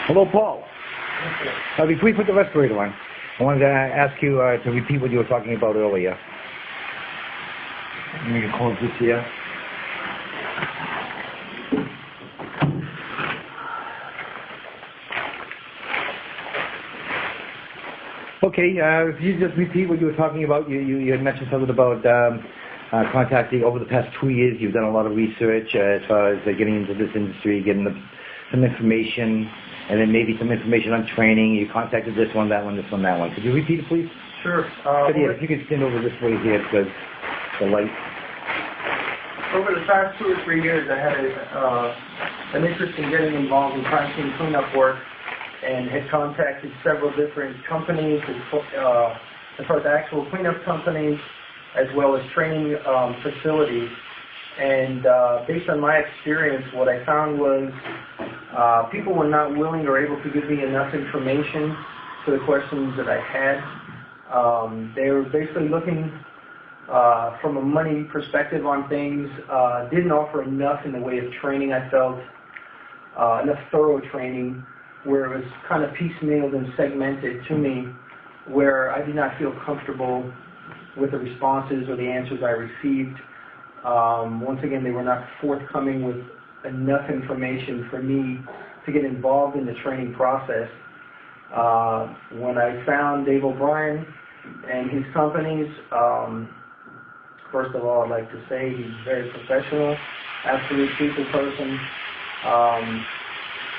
Hello, Paul. Before we put the respirator on, I wanted to ask you to repeat what you were talking about earlier. Let me close this here. Okay, if you just repeat what you were talking about, you had mentioned something about contacting over the past 2 years. You've done a lot of research as far as getting into this industry, getting some information, and then maybe some information on training. You contacted this one, that one, this one, that one. Could you repeat it, please? Sure. If you could stand over this way here because the light. Over the past 2 or 3 years, I had an interest in getting involved in crime scene cleanup work, and had contacted several different companies as far as actual cleanup companies, as well as training facilities. And based on my experience, what I found was people were not willing or able to give me enough information to the questions that I had. They were basically looking from a money perspective on things, didn't offer enough in the way of training, I felt, enough thorough training, where it was kind of piecemealed and segmented to me, where I did not feel comfortable with the responses or the answers I received. Once again, they were not forthcoming with enough information for me to get involved in the training process. When I found Dave O'Brien and his companies, first of all, I'd like to say he's very professional, absolute people person.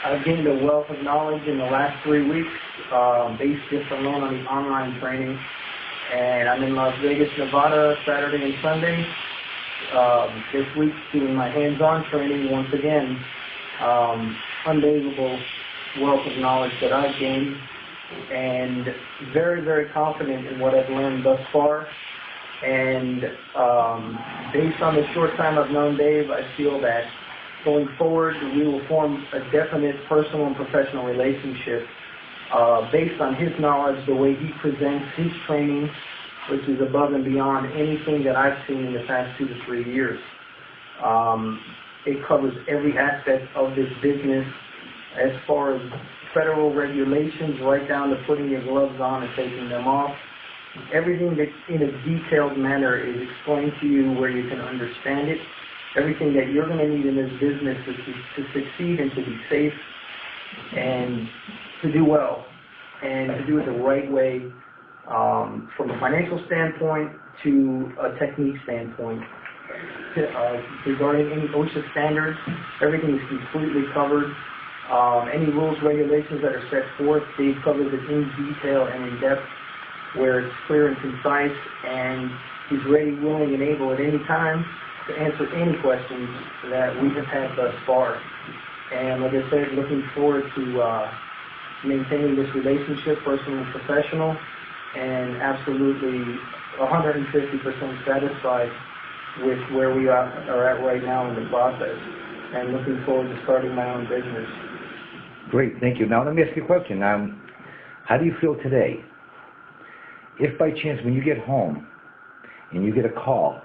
I've gained a wealth of knowledge in the last 3 weeks, based just alone on the online training. And I'm in Las Vegas, Nevada, Saturday and Sunday. This week doing my hands-on training once again. Unbelievable wealth of knowledge that I've gained, and very, very confident in what I've learned thus far. And based on the short time I've known Dave, I feel that going forward, we will form a definite personal and professional relationship based on his knowledge, the way he presents his training, which is above and beyond anything that I've seen in the past 2 to 3 years. It covers every aspect of this business, as far as federal regulations, right down to putting your gloves on and taking them off. Everything that in a detailed manner is explained to you where you can understand it. Everything that you're going to need in this business to succeed and to be safe and to do well and to do it the right way, from a financial standpoint to a technique standpoint. Regarding any OSHA standards, everything is completely covered. Any rules, regulations that are set forth, they've covered it in detail and in depth, where it's clear and concise, and he's ready, willing, and able at any time to answer any questions that we have had thus far. And like I said, looking forward to maintaining this relationship, personal and professional, and absolutely 150% satisfied with where we are at right now in the process, and looking forward to starting my own business. Great, thank you. Now let me ask you a question. How do you feel today? If by chance when you get home and you get a call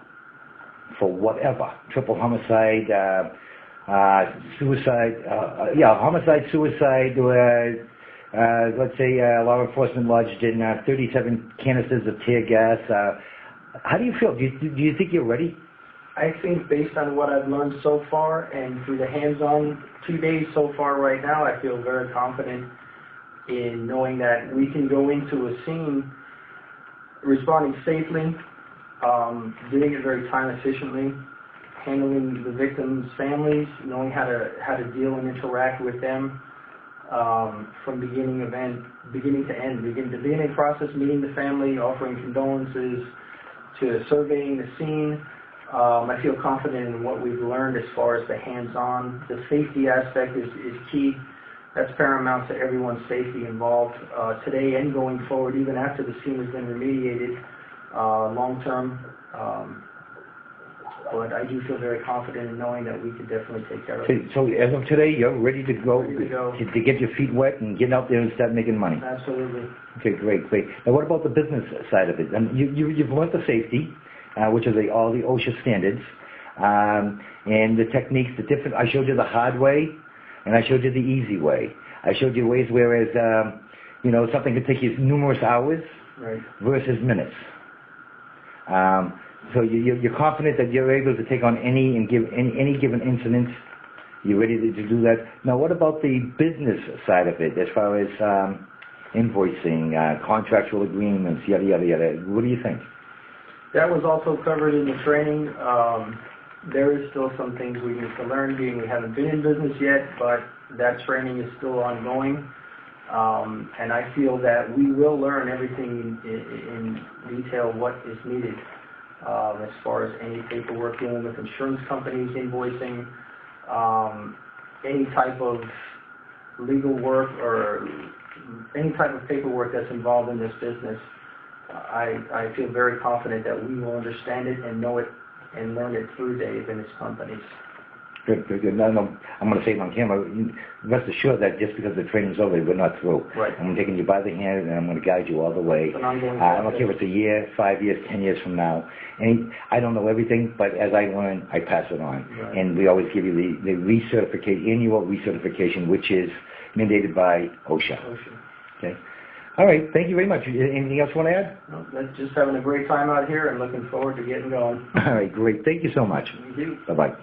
for whatever, triple homicide, suicide, homicide, suicide, let's say law enforcement lodged in 37 canisters of tear gas, how do you feel? Do you think you're ready? I think based on what I've learned so far and through the hands-on 2 days so far right now, I feel very confident in knowing that we can go into a scene responding safely, doing it very time efficiently, handling the victims' families, knowing how to deal and interact with them from beginning to end, the beginning process, meeting the family, offering condolences, to surveying the scene. I feel confident in what we've learned as far as the hands-on. The safety aspect is key. That's paramount to everyone's safety involved today and going forward, even after the scene has been remediated long-term. But I do feel very confident in knowing that we could definitely take care of it. So as of today, you're ready to go, to get your feet wet and get out there and start making money? Absolutely. Okay, great. Now what about the business side of it? You've learned the safety, which are all the OSHA standards, and the techniques, I showed you the hard way, and I showed you the easy way. I showed you ways whereas, something could take you numerous hours Right. versus minutes. So you're confident that you're able to take on any given incident. You're ready to do that. Now, what about the business side of it, as far as invoicing, contractual agreements, yada, yada, yada? What do you think? That was also covered in the training. There is still some things we need to learn, being we haven't been in business yet, but that training is still ongoing. And I feel that we will learn everything in detail what is needed as far as any paperwork dealing with insurance companies, invoicing, any type of legal work or any type of paperwork that's involved in this business. I feel very confident that we will understand it and know it and learn it through Dave and his companies. Good. No, I'm going to say it on camera. Rest assured that just because the training's over, we're not through. Right. I'm taking you by the hand, and I'm going to guide you all the way. It's an ongoing I don't care if it's a year, 5 years, 10 years from now. And I don't know everything, but as I learn, I pass it on. Right. And we always give you the annual recertification, which is mandated by OSHA. Okay. All right. Thank you very much. Anything else you want to add? No, that's just having a great time out here and looking forward to getting going. All right. Great. Thank you so much. Thank you. Bye-bye.